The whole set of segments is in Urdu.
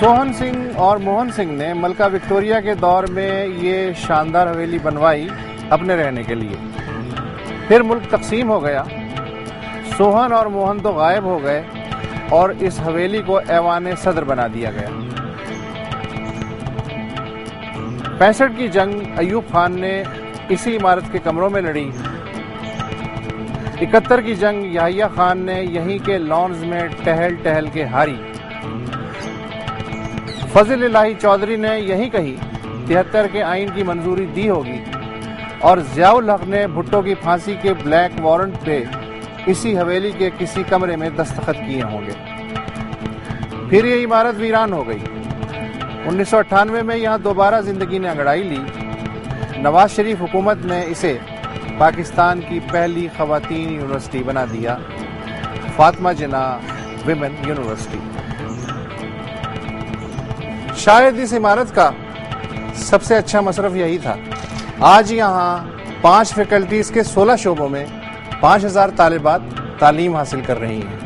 سوہن سنگھ اور موہن سنگھ نے ملکہ وکٹوریہ کے دور میں یہ شاندار حویلی بنوائی اپنے رہنے کے لیے. پھر ملک تقسیم ہو گیا. سوہن اور موہن تو غائب ہو گئے اور اس حویلی کو ایوان صدر بنا دیا گیا. 65 کی جنگ ایوب خان نے اسی عمارت کے کمروں میں لڑی. 71 کی جنگ یحییٰ خان نے یہیں کے لانز میں ٹہل ٹہل کے ہاری. فضل الہی چودھری نے یہی کہی 73 کے آئین کی منظوری دی ہوگی اور ضیاء الحق نے بھٹو کی پھانسی کے بلیک وارنٹ پہ اسی حویلی کے کسی کمرے میں دستخط کیے ہوں گے. پھر یہ عمارت ویران ہو گئی. 1998 میں یہاں دوبارہ زندگی نے انگڑائی لی. نواز شریف حکومت نے اسے پاکستان کی پہلی خواتین یونیورسٹی بنا دیا, فاطمہ جناح ویمن یونیورسٹی. شاید اس عمارت کا سب سے اچھا مصرف یہی تھا. آج یہاں 5 فیکلٹیز کے 16 شعبوں میں 5000 طالبات تعلیم حاصل کر رہی ہیں.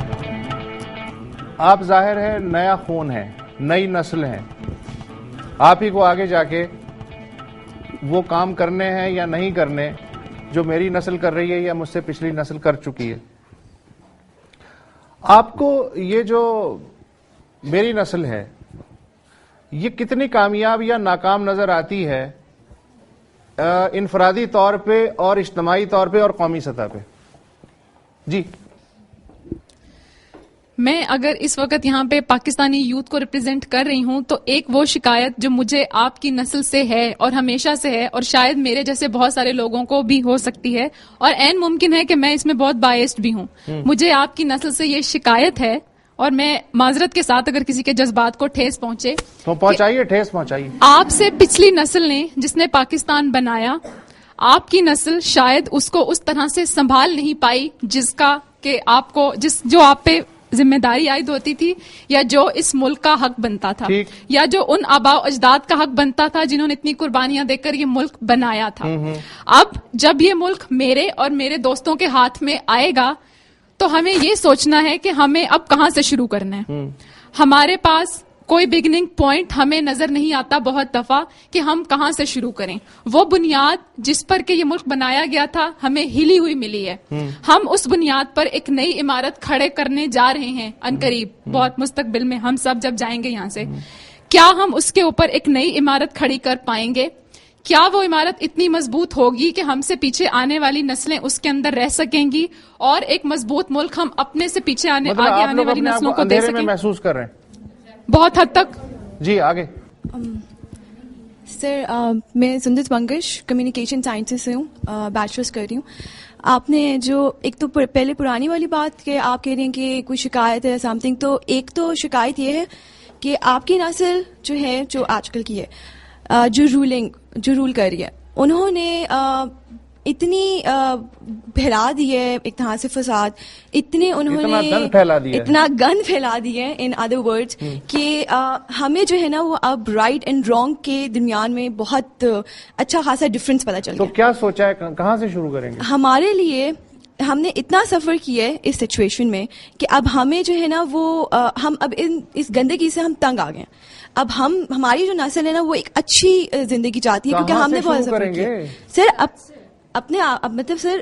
آپ ظاہر ہے نیا خون ہے, نئی نسل ہے. آپ ہی کو آگے جا کے وہ کام کرنے ہیں یا نہیں کرنے جو میری نسل کر رہی ہے یا مجھ سے پچھلی نسل کر چکی ہے. آپ کو یہ جو میری نسل ہے یہ کتنی کامیاب یا ناکام نظر آتی ہے انفرادی طور پہ اور اجتماعی طور پہ اور قومی سطح پہ؟ جی میں اگر اس وقت یہاں پہ پاکستانی یوتھ کو ریپرزینٹ کر رہی ہوں تو ایک وہ شکایت جو مجھے آپ کی نسل سے ہے اور ہمیشہ سے ہے اور شاید میرے جیسے بہت سارے لوگوں کو بھی ہو سکتی ہے اور عین ممکن ہے کہ میں اس میں بہت بائسڈ بھی ہوں. مجھے آپ کی نسل سے یہ شکایت ہے اور میں معذرت کے ساتھ اگر کسی کے جذبات کو ٹھیس پہنچے تو پہنچائیے, ٹھیس پہنچائیے. آپ سے پچھلی نسل نے جس نے پاکستان بنایا, آپ کی نسل شاید اس کو اس طرح سے سنبھال نہیں پائی جس کا کہ آپ کو جو آپ پہ ذمہ داری عائد ہوتی تھی یا جو اس ملک کا حق بنتا تھا یا جو ان آباء و اجداد کا حق بنتا تھا جنہوں نے اتنی قربانیاں دے کر یہ ملک بنایا تھا. اب جب یہ ملک میرے اور میرے دوستوں کے ہاتھ میں آئے گا تو ہمیں یہ سوچنا ہے کہ ہمیں اب کہاں سے شروع کرنا ہے. ہمارے پاس کوئی بگننگ پوائنٹ ہمیں نظر نہیں آتا بہت دفعہ کہ ہم کہاں سے شروع کریں. وہ بنیاد جس پر کہ یہ ملک بنایا گیا تھا ہمیں ہلی ہوئی ملی ہے. ہم اس بنیاد پر ایک نئی عمارت کھڑے کرنے جا رہے ہیں عنقریب, بہت مستقبل میں ہم سب جب جائیں گے یہاں سے. کیا ہم اس کے اوپر ایک نئی عمارت کھڑی کر پائیں گے؟ کیا وہ عمارت اتنی مضبوط ہوگی کہ ہم سے پیچھے آنے والی نسلیں اس کے اندر رہ سکیں گی اور ایک مضبوط ملک ہم اپنے سے پیچھے آگے آنے والی نسلوں کو دے سکیں؟ محسوس کر رہے ہیں بہت حد تک. جی آگے. سر میں سندت منگش کمیونیکیشن سائنسز سے ہوں, بیچلرس کر رہی ہوں. آپ نے جو ایک تو پہلے پرانی والی بات کہ آپ کہہ رہی ہیں کہ کوئی شکایت ہے سم تھنگ, تو ایک تو شکایت یہ ہے کہ آپ کی نسل جو ہے جو آج کل کی ہے جو رول کر رہی ہے, انہوں نے اتنی پھیلا دی ہے ایک طرح سے فساد, انہوں نے اتنا گند پھیلا دی ہے ان ادر ورڈز کہ ہمیں جو ہے نا وہ اب رائٹ اینڈ رانگ کے درمیان میں بہت اچھا خاصا ڈفرنس پتا چل گیا. تو کیا سوچا ہے کہاں سے شروع کریں گے؟ ہمارے لیے ہم نے اتنا سفر کیا ہے اس سچویشن میں کہ اب ہمیں جو ہے نا وہ ہم اب اس گندگی سے ہم تنگ آ گئے. اب ہماری جو نسل ہے نا وہ ایک اچھی زندگی چاہتی ہے کیونکہ ہم نے بہت سفر کیا. سر مطلب سر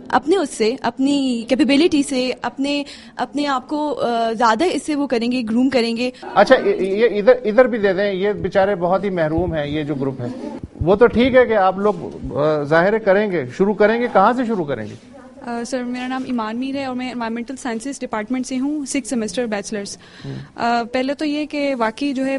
اپنے اس سے اپنی کیپیبلٹی سے اپنے آپ کو زیادہ اس سے وہ کریں گے, گروم کریں گے. اچھا یہ ادھر بھی دے دیں, یہ بیچارے بہت ہی محروم ہیں یہ جو گروپ ہے. وہ تو ٹھیک ہے کہ آپ لوگ ظاہر کریں گے, شروع کریں گے, کہاں سے شروع کریں گے؟ سر میرا نام ایمان میر ہے اور میں انوائرمنٹل سائنسز ڈپارٹمنٹ سے ہوں, 6 سیمسٹر بیچلرس. پہلے تو یہ کہ واقعی جو ہے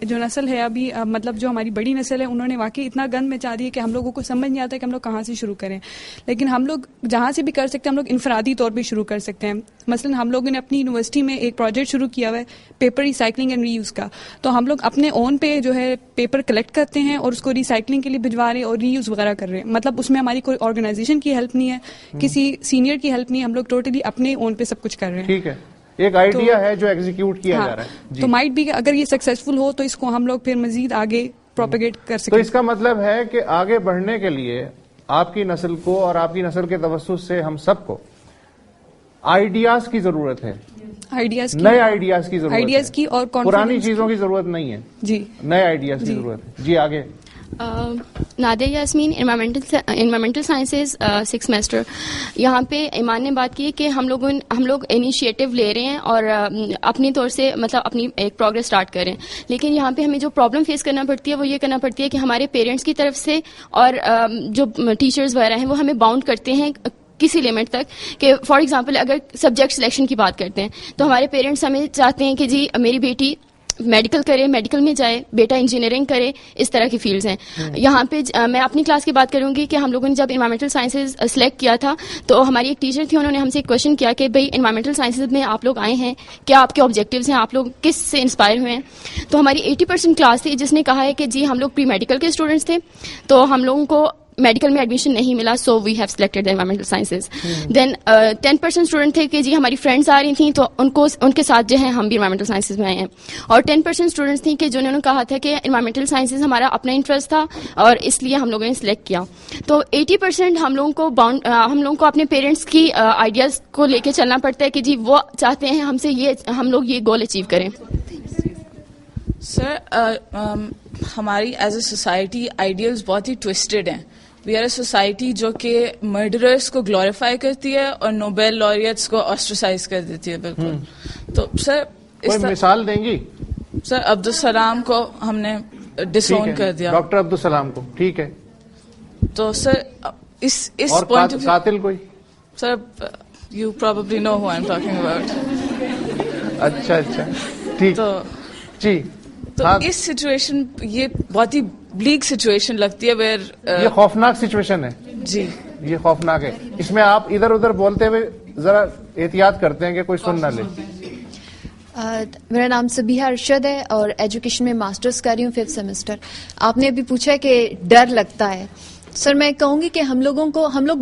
جو نسل ہے ابھی مطلب جو ہماری بڑی نسل ہے انہوں نے واقعی اتنا گند مچا دی ہے کہ ہم لوگوں کو سمجھ نہیں آتا کہ ہم لوگ کہاں سے شروع کریں. لیکن ہم لوگ جہاں سے بھی کر سکتے ہیں ہم لوگ انفرادی طور پہ شروع کر سکتے ہیں. مثلا ہم لوگوں نے اپنی یونیورسٹی میں ایک پروجیکٹ شروع کیا ہوا ہے paper recycling and reuse کا. تو ہم لوگ اپنے اون پہ جو ہے پیپر کلیکٹ کرتے ہیں اور اس کو ریسائکلنگ کے لیے بھجوا رہے ہیں اور ری یوز وغیرہ کر رہے ہیں. مطلب اس میں ہماری کوئی آرگنائزیشن کی ہیلپ نہیں ہے, کسی سینئر کی ہیلپ نہیں ہے, ہم لوگ ٹوٹلی اپنے اون پہ سب کچھ کر رہے ہیں. ٹھیک ہے, ایک آئیڈیا ہے جو ایگزیکیوٹ کیا جا رہا ہے. تو مائٹ بھی اگر یہ سکسیسفل ہو تو اس کو ہم لوگ پھر مزید آگے پروپیگیٹ کر سکیں. تو اس کا مطلب ہے کہ آگے بڑھنے کے لیے آپ کی نسل کو اور آپ کی نسل کے توسط سے ہم سب کو آئیڈیاز کی ضرورت ہے. آئیڈیاز کی, نئے آئیڈیاز کی ضرورت آئیڈیاز ہے, کی اور پرانی چیزوں کی ضرورت نہیں ہے, جی نئے آئیڈیاز کی ضرورت ہے. جی آگے. Nadia Yasmin, environmental sciences 6 semester. یہاں پہ ایمان نے بات کی کہ ہم لوگ انیشیٹو لے رہے ہیں اور اپنی طور سے مطلب اپنی ایک پروگرس اسٹارٹ کر رہے ہیں, لیکن یہاں پہ ہمیں جو پرابلم فیس کرنا پڑتی ہے وہ یہ کرنا پڑتی ہے کہ ہمارے پیرنٹس کی طرف سے اور جو ٹیچرز وغیرہ ہیں وہ ہمیں باؤنڈ کرتے ہیں کسی لمٹ تک, کہ فار ایگزامپل اگر سبجیکٹ سلیکشن کی بات کرتے ہیں تو ہمارے پیرنٹس ہمیں چاہتے ہیں کہ جی میری بیٹی میڈیکل کرے, میڈیکل میں جائے, بیٹا انجینئرنگ کرے, اس طرح کی فیلڈز ہیں. یہاں پہ میں اپنی کلاس کی بات کروں گی کہ ہم لوگوں نے جب انوائرمنٹل سائنسز سلیکٹ کیا تھا تو ہماری ایک ٹیچر تھی, انہوں نے ہم سے ایک کوشچن کیا کہ بھائی انوائرمنٹل سائنسز میں آپ لوگ آئے ہیں, کیا آپ کے آبجیکٹیوز ہیں, آپ لوگ کس سے انسپائر ہوئے ہیں. تو ہماری 80% کلاس تھی جس نے کہا ہے کہ جی ہم لوگ پری میڈیکل کے اسٹوڈنٹس تھے, تو ہم لوگوں کو میڈیکل میں ایڈمیشن نہیں ملا, so we have selected environmental sciences. Then 10% student تھے کہ جی ہماری فرینڈس آ رہی تھیں تو ان کے ساتھ جو ہے ہم بھی انوائرمنٹل سائنسز میں آئے ہیں. اور 10% اسٹوڈنٹس تھیں کہ جنہوں نے کہا تھا کہ انوائرمنٹل سائنسز ہمارا اپنا انٹرسٹ تھا اور اس لیے ہم لوگوں نے سلیکٹ کیا. تو 80% ہم لوگوں کو اپنے پیرنٹس کی آئیڈیاز کو لے کے چلنا پڑتا ہے کہ جی وہ چاہتے ہیں ہم سے ہم لوگ یہ گول اچیو کریں. سر ہماری ایز اے سوسائٹی آئیڈیلز بہت ہی ٹوسٹڈ ہیں. وی آر اے سوسائٹی جو کہ مرڈررس کو گلوریفائی کرتی ہے اور نوبیل لوریٹس کو آسٹرسائز کر دیتی ہے. بالکل. تو سر کوئی مثال دیں گی؟ سر عبدالسلام کو ہم نے ڈسون کر دیا, ڈاکٹر عبدالسلام کو, ٹھیک ہے. تو سر اس اور پوائنٹ قاتل کوئی؟ Sir you probably know who I am talking about. اچھا ٹھیک. تو جی تو اس سچویشن یہ بہت ہی بلیک سچویشن لگتی ہے ویئر یہ خوفناک سچویشن ہے. جی یہ خوفناک ہے. اس میں آپ ادھر ادھر بولتے ہوئے ذرا احتیاط کرتے ہیں کہ کوئی سن نہ لے. میرا نام سبیحہ ارشد ہے اور ایجوکیشن میں ماسٹرز کر رہی ہوں 5th سیمسٹر. آپ نے ابھی پوچھا کہ ڈر لگتا ہے. سر میں کہوں گی کہ ہم لوگ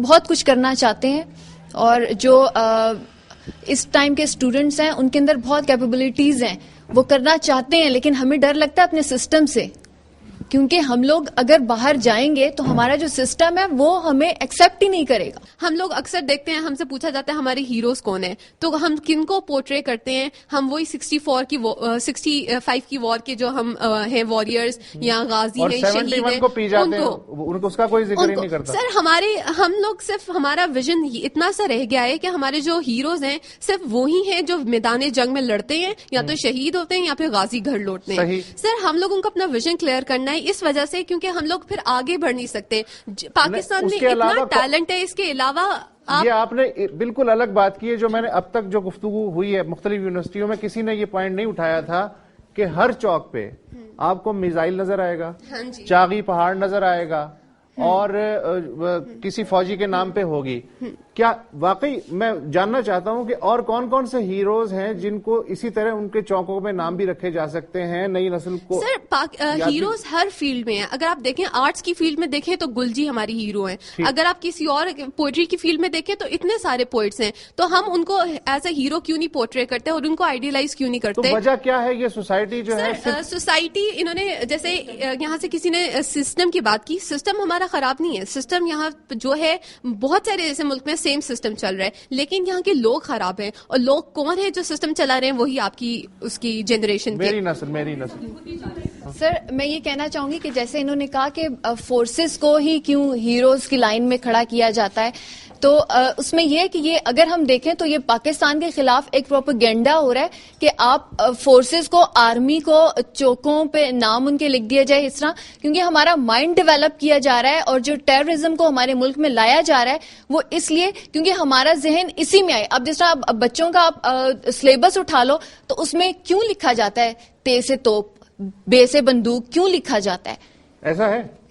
بہت کچھ کرنا چاہتے ہیں اور جو اس ٹائم کے اسٹوڈنٹس ہیں ان کے اندر بہت کیپیبلٹیز ہیں, وہ کرنا چاہتے ہیں, لیکن ہمیں ڈر لگتا ہے اپنے سسٹم سے, کیونکہ ہم لوگ اگر باہر جائیں گے تو ہمارا جو سسٹم ہے وہ ہمیں ایکسپٹ ہی نہیں کرے گا. ہم لوگ اکثر دیکھتے ہیں, ہم سے پوچھا جاتا ہے ہمارے ہیروز کون ہیں, تو ہم کن کو پورٹری کرتے ہیں. ہم وہی 65 کی وار کے جو ہم ہیں واریئرز یا غازی ہیں, شہید ہیں, ان کو اس کا کوئی ذکر ہی نہیں کرتا. سر ہم لوگ صرف ہمارا ویژن اتنا سا رہ گیا ہے کہ ہمارے جو ہیروز ہیں صرف وہی ہیں جو میدان جنگ میں لڑتے ہیں, یا تو شہید ہوتے ہیں یا پھر غازی گھر لوٹتے ہیں. سر ہم لوگوں کو اپنا ویژن کلیئر کرنا ہے اس وجہ سے کیونکہ ہم لوگ پھر آگے بڑھ نہیں سکتے. پاکستان میں اتنا ٹیلنٹ ہے, اس کے علاوہ یہ آپ نے بالکل الگ بات کی ہے. جو میں نے اب تک جو گفتگو ہوئی ہے مختلف یونیورسٹیوں میں, کسی نے یہ پوائنٹ نہیں اٹھایا تھا کہ ہر چوک پہ آپ کو میزائل نظر آئے گا, چاغی پہاڑ نظر آئے گا, اور کسی فوجی کے نام پہ ہوگی. کیا واقعی میں جاننا چاہتا ہوں کہ اور کون کون سے ہیروز ہیں جن کو اسی طرح ان کے چوکوں میں نام بھی رکھے جا سکتے ہیں نئی نسل کو؟ سر ہیروز ہر فیلڈ میں ہیں. اگر آپ دیکھیں آرٹس کی فیلڈ میں دیکھیں تو گلجی ہماری ہیرو ہیں. اگر آپ کسی اور پوئٹری کی فیلڈ میں دیکھیں تو اتنے سارے پوئٹس ہیں. تو ہم ان کو ایز اے ہیرو کیوں نہیں پورٹری کرتے اور ان کو آئیڈیلائز کیوں نہیں کرتے؟ وجہ کیا ہے؟ یہ سوسائٹی جو ہے سوسائٹی, انہوں نے جیسے یہاں سے کسی نے سسٹم کی بات کی, سسٹم ہمارا خراب نہیں ہے. سسٹم یہاں جو ہے بہت سارے ایسے ملک میں سیم سسٹم چل رہا ہے, لیکن یہاں کے لوگ خراب ہیں. اور لوگ کون ہیں جو سسٹم چلا رہے ہیں؟ وہی آپ کی اس کی جنریشن میری نسل. سر میں یہ کہنا چاہوں گی کہ جیسے انہوں نے کہا کہ فورسز کو ہی کیوں ہیروز کی لائن میں کھڑا کیا جاتا ہے, تو اس میں یہ ہے کہ یہ اگر ہم دیکھیں تو یہ پاکستان کے خلاف ایک پروپیگنڈا ہو رہا ہے کہ آپ فورسز کو, آرمی کو چوکوں پہ نام ان کے لکھ دیا جائے اس طرح, کیونکہ ہمارا مائنڈ ڈیولپ کیا جا رہا ہے. اور جو ٹیررزم کو ہمارے ملک میں لایا جا رہا ہے وہ اس لیے کیونکہ ہمارا ذہن اسی میں آئے. اب جس طرح بچوں کا آپ سلیبس اٹھا لو تو اس میں کیوں لکھا جاتا ہے تے سے توپ, بے سے بندوق, کیوں لکھا جاتا ہے؟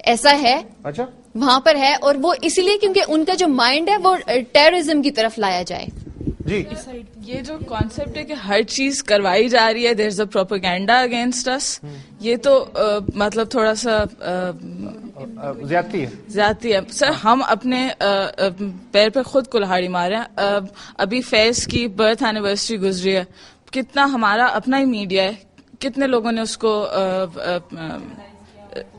ایسا ہے. اچھا, وہاں پر ہے, اور وہ اسی لیے کیونکہ ان کا جو مائنڈ ہے وہ ٹیررزم کی طرف لایا جائے. جی یہ جو کانسیپٹ ہے کہ ہر چیز کروائی جا رہی ہے, دیر از اے پروپیگینڈا اگینسٹ اس, یہ تو مطلب تھوڑا سا زیادتی ہے. سر ہم اپنے پیر پہ خود کلہاڑی مارے ہیں. ابھی فیض کی برتھ اینیورسری گزری ہے, کتنا ہمارا اپنا ہی میڈیا ہے, کتنے لوگوں نے اس کو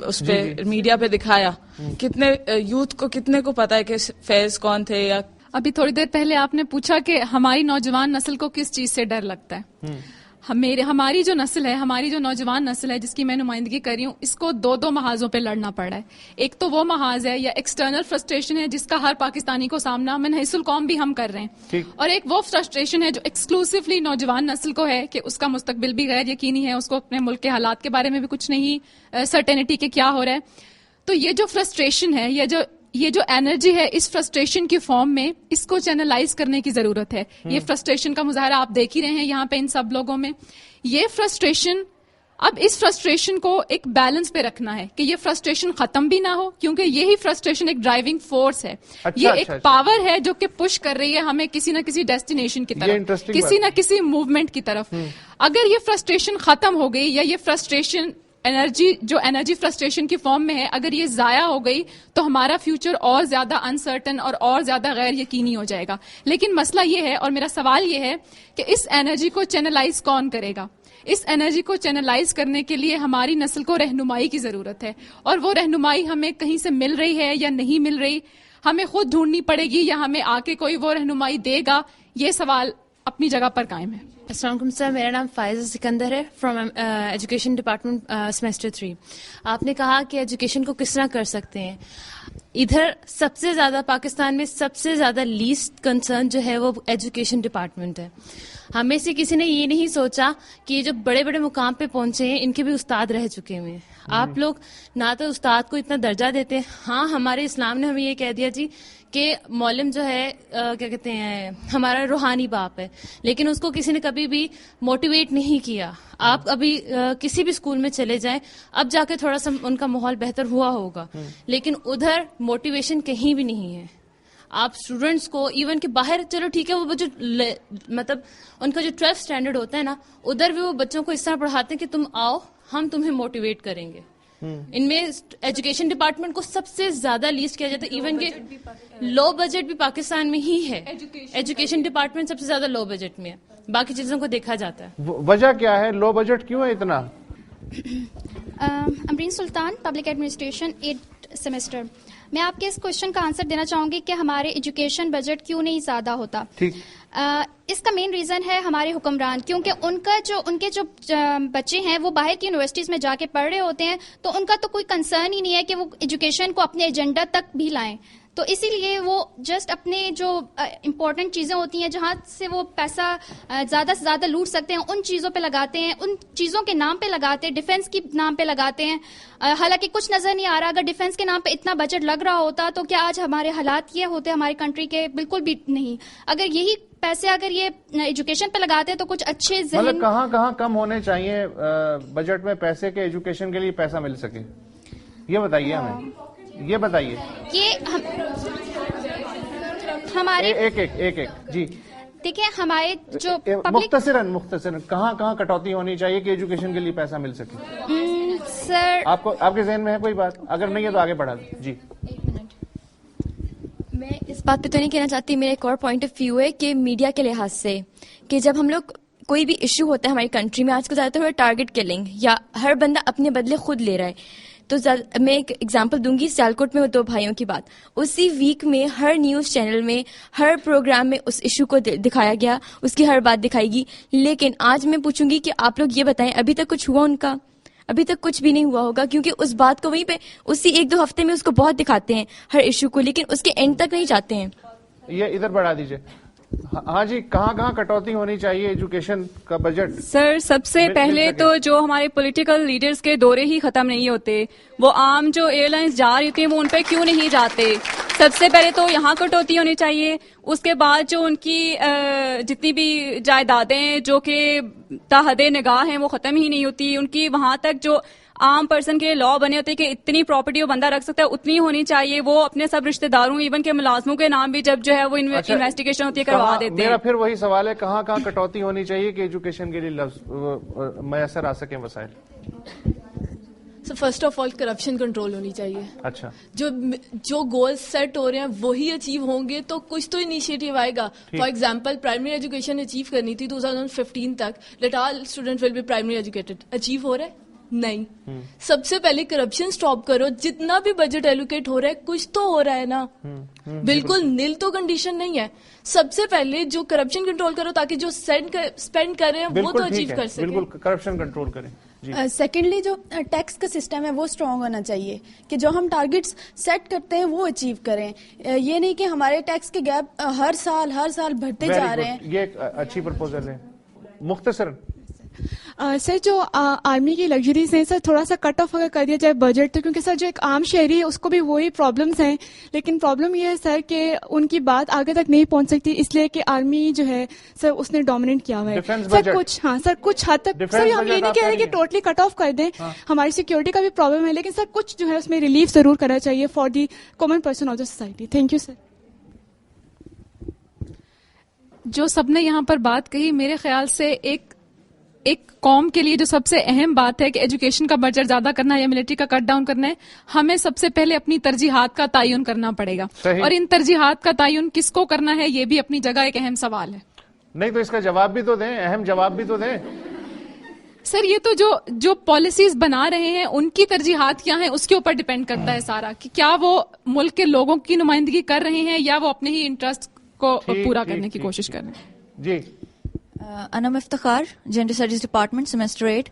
اس پہ میڈیا پہ دکھایا, کتنے یوتھ کو کتنے کو پتا ہے کہ فیض کون تھے, یا ابھی تھوڑی دیر پہلے آپ نے پوچھا کہ ہماری نوجوان نسل کو کس چیز سے ڈر لگتا ہے. ہماری جو نسل ہے, ہماری جو نوجوان نسل ہے جس کی میں نمائندگی کر رہی ہوں, اس کو دو محاذوں پہ لڑنا پڑا ہے. ایک تو وہ محاذ ہے یا ایکسٹرنل فرسٹریشن ہے جس کا ہر پاکستانی کو سامنا من حیث القوم بھی ہم کر رہے ہیں, اور ایک وہ فرسٹریشن ہے جو ایکسکلوسیولی نوجوان نسل کو ہے کہ اس کا مستقبل بھی غیر یقینی ہے, اس کو اپنے ملک کے حالات کے بارے میں بھی کچھ نہیں سرٹینٹی کہ کیا ہو رہا ہے. تو یہ جو فرسٹریشن ہے, یہ جو انرجی ہے اس فرسٹریشن کی فارم میں, اس کو چینلائز کرنے کی ضرورت ہے. یہ فرسٹریشن کا مظاہرہ آپ دیکھ ہی رہے ہیں یہاں پہ ان سب لوگوں میں. یہ فرسٹریشن, اب اس فرسٹریشن کو ایک بیلنس پہ رکھنا ہے کہ یہ فرسٹریشن ختم بھی نہ ہو, کیونکہ یہی فرسٹریشن ایک ڈرائیونگ فورس ہے. یہ ایک پاور ہے جو کہ پش کر رہی ہے ہمیں کسی نہ کسی ڈیسٹینیشن کی طرف, کسی نہ کسی موومنٹ کی طرف. اگر یہ فرسٹریشن ختم ہو گئی یا یہ فرسٹریشن انرجی فرسٹریشن کی فارم میں ہے, اگر یہ ضائع ہو گئی تو ہمارا فیوچر اور زیادہ انسرٹن اور زیادہ غیر یقینی ہو جائے گا. لیکن مسئلہ یہ ہے, اور میرا سوال یہ ہے کہ اس انرجی کو چینلائز کون کرے گا؟ اس انرجی کو چینلائز کرنے کے لیے ہماری نسل کو رہنمائی کی ضرورت ہے, اور وہ رہنمائی ہمیں کہیں سے مل رہی ہے یا نہیں مل رہی, ہمیں خود ڈھونڈنی پڑے گی یا ہمیں آ کے کوئی وہ رہنمائی دے گا. یہ سوال اپنی جگہ پر قائم ہے. السلام علیکم سر, میرا نام فائزہ سکندر ہے فرام ایجوکیشن ڈپارٹمنٹ سیمسٹر 3. آپ نے کہا کہ ایجوکیشن کو کس طرح کر سکتے ہیں. ادھر سب سے زیادہ پاکستان میں سب سے زیادہ لیسٹ کنسرن جو ہے وہ ایجوکیشن ڈپارٹمنٹ ہے. ہمیں سے کسی نے یہ نہیں سوچا کہ یہ جو بڑے بڑے مقام پہ پہنچے ہیں ان کے بھی استاد رہ چکے ہوئے ہیں. آپ لوگ نہ تو استاد کو اتنا درجہ دیتے ہیں. ہاں, ہمارے اسلام نے ہمیں یہ کہہ دیا جی کہ معلم جو ہے کیا کہتے ہیں ہمارا روحانی باپ ہے, لیکن اس کو کسی نے کبھی بھی موٹیویٹ نہیں کیا. آپ ابھی کسی بھی اسکول میں چلے جائیں, اب جا کے تھوڑا سا ان کا ماحول بہتر ہوا ہوگا, لیکن ادھر موٹیویشن کہیں بھی نہیں ہے. آپ اسٹوڈینٹس کو ایون کہ باہر, چلو ٹھیک ہے, وہ جو مطلب ان کا جو 12th اسٹینڈرڈ ہوتا ہے نا, ادھر بھی وہ بچوں کو اس طرح پڑھاتے ہیں کہ تم آؤ ہم تمہیں موٹیویٹ کریں گے. ان میں ایجوکیشن ڈپارٹمنٹ کو سب سے زیادہ لیسٹ کیا جاتا ہے. ایون کہ لو بجٹ بھی پاکستان میں ہی ہے, ایجوکیشن ڈپارٹمنٹ سب سے زیادہ لو بجٹ میں ہے, باقی چیزوں کو دیکھا جاتا ہے. وجہ کیا ہے, لو بجٹ کیوں ہے اتنا؟ امرین سلطان, پبلک ایڈمنسٹریشن 8 سیمسٹر. میں آپ کے اس کوشچن کا آنسر دینا چاہوں گی کہ ہمارے ایجوکیشن بجٹ کیوں نہیں زیادہ ہوتا. اس کا مین ریزن ہے ہمارے حکمران, کیونکہ ان کے جو بچے ہیں وہ باہر کی یونیورسٹیز میں جا کے پڑھ رہے ہوتے ہیں, تو ان کا تو کوئی کنسرن ہی نہیں ہے کہ وہ ایجوکیشن کو اپنے ایجنڈا تک بھی لائیں. تو اسی لیے وہ جسٹ اپنے جو امپورٹنٹ چیزیں ہوتی ہیں جہاں سے وہ پیسہ زیادہ سے زیادہ لوٹ سکتے ہیں ان چیزوں پہ لگاتے ہیں, ان چیزوں کے نام پہ لگاتے ہیں, ڈیفنس کے نام پہ لگاتے ہیں. حالانکہ کچھ نظر نہیں آ رہا. اگر ڈیفنس کے نام پہ اتنا بجٹ لگ رہا ہوتا تو کیا آج ہمارے حالات یہ ہوتے ہماری کنٹری کے؟ بالکل بھی نہیں. اگر یہی پیسے اگر یہ ایجوکیشن پہ لگاتے تو کچھ اچھے ذہن کہاں کم ہونے چاہیے بجٹ میں پیسے کے ایجوکیشن کے لیے پیسہ مل سکے, یہ بتائیے ہمیں, یہ بتائیے. یہ ہمارے ایک جی دیکھیں, ہمارے جو مختصراً کہاں کٹوتی ہونی چاہیے کہ ایجوکیشن کے لیے پیسہ مل سکے؟ سر آپ کے ذہن میں ہے کوئی بات؟ اگر نہیں ہے تو آگے بڑھا دیں. جی میں اس بات پہ تو نہیں کہنا چاہتی, میرا ایک اور پوائنٹ آف ویو ہے کہ میڈیا کے لحاظ سے کہ جب ہم لوگ کوئی بھی ایشو ہوتا ہے ہماری کنٹری میں, آج کل زیادہ تر ٹارگٹ کلنگ یا ہر بندہ اپنے بدلے خود لے رہا ہے. تو میں ایک ایگزامپل دوں گی, سیالکوٹ میں وہ 2 بھائیوں کی بات. اسی ویک میں ہر نیوز چینل میں ہر پروگرام میں اس ایشو کو دکھایا گیا, اس کی ہر بات دکھائی گی. لیکن آج میں پوچھوں گی کہ آپ لوگ یہ بتائیں ابھی تک کچھ ہوا ان کا؟ ابھی تک کچھ بھی نہیں ہوا ہوگا, کیونکہ اس بات کو وہیں پہ اسی 1-2 ہفتے میں اس کو بہت دکھاتے ہیں ہر ایشو کو, لیکن اس کے اینڈ تک نہیں جاتے ہیں. یہ ادھر بڑھا دیجئے. ہاں جی, کہاں کٹوتی ہونی چاہیے ایجوکیشن کا بجٹ؟ سر سب سے پہلے تو جو ہمارے پولیٹیکل لیڈرز کے دورے ہی ختم نہیں ہوتے, وہ عام جو ایئر لائنز جا رہی ہوتی ہیں وہ ان پہ کیوں نہیں جاتے؟ سب سے پہلے تو یہاں کٹوتی ہونی چاہیے. اس کے بعد جو ان کی جتنی بھی جائیدادیں جو کہ تحت نگاہ ہیں وہ ختم ہی نہیں ہوتی. ان کی وہاں تک جو عام پرسن کے لا بنے ہوتے ہیں کہ اتنی پراپرٹی وہ بندہ رکھ سکتا ہے اتنی ہونی چاہیے. وہ اپنے سب رشتہ داروں ایون کے ملازموں کے نام بھی جب جو ہے وہ انویسٹیگیشن ہوتی ہے کروا دیتے ہیں. میرا پھر وہی سوال ہے, کہاں کٹوتی ہونی چاہیے کہ ایجوکیشن کے لیے میسر آ سکیں وسائل؟ So first of all corruption control ہونی چاہیے. اچھا, جو گولز سیٹ ہو رہے ہیں وہی اچیو ہوں گے تو کچھ تو انیشیٹو آئے گا. For example primary education achieve کرنی تھی 2015 تک, let all student will be primary educated. Achieve ہو رہا ہے؟ نہیں. سب سے پہلے کرپشن سٹاپ کرو. جتنا بھی بجٹ ایلوکیٹ ہو رہا ہے کچھ تو ہو رہا ہے نا, بالکل نیل تو کنڈیشن نہیں ہے. سب سے پہلے جو کرپشن کنٹرول کرو تاکہ جو اسپینڈ کر رہے ہیں وہ تو اچیو کر سکیں. بالکل کرپشن کنٹرول کریں. سیکنڈلی جو ٹیکس کا سسٹم ہے وہ اسٹرانگ ہونا چاہیے کہ جو ہم ٹارگٹس سیٹ کرتے ہیں وہ اچیو کریں. یہ نہیں کہ ہمارے ٹیکس کے گیپ ہر سال بڑھتے جا رہے ہیں. یہ ایک اچھی پرپوزل ہے. مختصراً سر جو آرمی کی لگژریز ہیں سر تھوڑا سا کٹ آف اگر کر دیا جائے بجٹ تو, کیونکہ سر جو ایک عام شہری ہے اس کو بھی وہی پرابلمس ہیں, لیکن پرابلم یہ ہے سر کہ ان کی بات آگے تک نہیں پہنچ سکتی اس لیے کہ آرمی جو ہے سر اس نے ڈومیننٹ کیا ہوا ہے سر. کچھ حد تک سر ہم یہ نہیں کہہ رہے کہ ٹوٹلی کٹ آف کر دیں, ہماری سیکورٹی کا بھی پرابلم ہے, لیکن سر کچھ جو ہے اس میں ریلیف ضرور کرنا چاہیے for the common person of the society. Thank you sir. جو سب نے یہاں پر بات کہی میرے خیال سے ایک قوم کے لیے جو سب سے اہم بات ہے کہ ایجوکیشن کا بجٹ زیادہ کرنا ہے یا ملٹری کا کٹ ڈاؤن کرنا ہے, ہمیں سب سے پہلے اپنی ترجیحات کا تعین کرنا پڑے گا. اور ان ترجیحات کا تعین کس کو کرنا ہے یہ بھی اپنی جگہ ایک اہم سوال ہے. نہیں تو اس کا جواب بھی تو دیں, اہم جواب بھی تو دیں. سر یہ تو جو پالیسیز بنا رہے ہیں ان کی ترجیحات کیا ہیں اس کے اوپر ڈیپینڈ کرتا ہے سارا, کہ کیا وہ ملک کے لوگوں کی نمائندگی کر رہے ہیں یا وہ اپنے ہی انٹرسٹ کو پورا کرنے کی کوشش کر رہے ہیں. جی Anam Iftikhar, gender studies department, semester 8.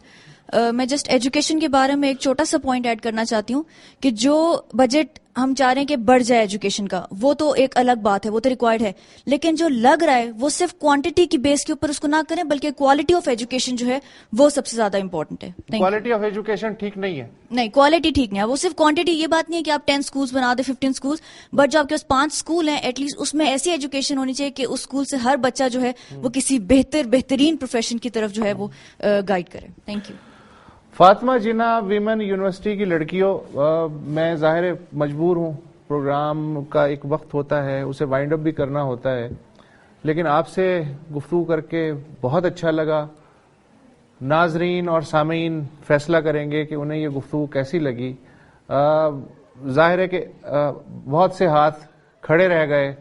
میں جسٹ ایجوکیشن کے بارے میں ایک چھوٹا سا پوائنٹ ایڈ کرنا چاہتی ہوں کہ جو بجٹ ہم چاہ رہے ہیں کہ بڑھ جائے ایجوکیشن کا وہ تو ایک الگ بات ہے, وہ تو ریکوائرڈ ہے, لیکن جو لگ رہا ہے وہ صرف کوانٹٹی کی بیس کے اوپر اس کو نہ کریں بلکہ کوالٹی آف ایجوکیشن جو ہے وہ سب سے زیادہ امپورٹنٹ ہے. کوالٹی آف ایجوکیشن ٹھیک نہیں ہے. نہیں, کوالٹی ٹھیک نہیں ہے, وہ صرف کوانٹٹی. یہ بات نہیں ہے کہ آپ 10 اسکولس بنا دیں 15 اسکولس, بٹ جو آپ کے پاس 5 اسکول ہیں ایٹ لیسٹ اس میں ایسی ایجوکیشن ہونی چاہیے کہ اس اسکول سے ہر بچہ جو ہے وہ کسی بہترین پروفیشن کی طرف جو ہے وہ گائیڈ کرے. Thank you. Fatima Jinnah women university کی لڑکیوں, میں ظاہر مجبور ہوں, پروگرام کا ایک وقت ہوتا ہے, اسے وائنڈ اپ بھی کرنا ہوتا ہے, لیکن آپ سے گفتگو کر کے بہت اچھا لگا. ناظرین اور سامعین فیصلہ کریں گے کہ انہیں یہ گفتگو کیسی لگی. ظاہر ہے کہ بہت سے ہاتھ کھڑے رہ گئے,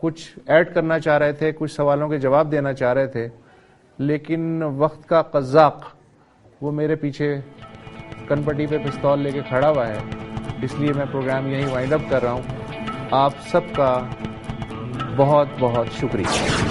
کچھ ایڈ کرنا چاہ رہے تھے, کچھ سوالوں کے جواب دینا چاہ رہے تھے, لیکن وقت کا قزاق وہ میرے پیچھے کنپٹی پہ پستول لے کے کھڑا ہوا ہے, اس لیے میں پروگرام یہیں وائنڈ اپ کر رہا ہوں. آپ سب کا بہت بہت شکریہ.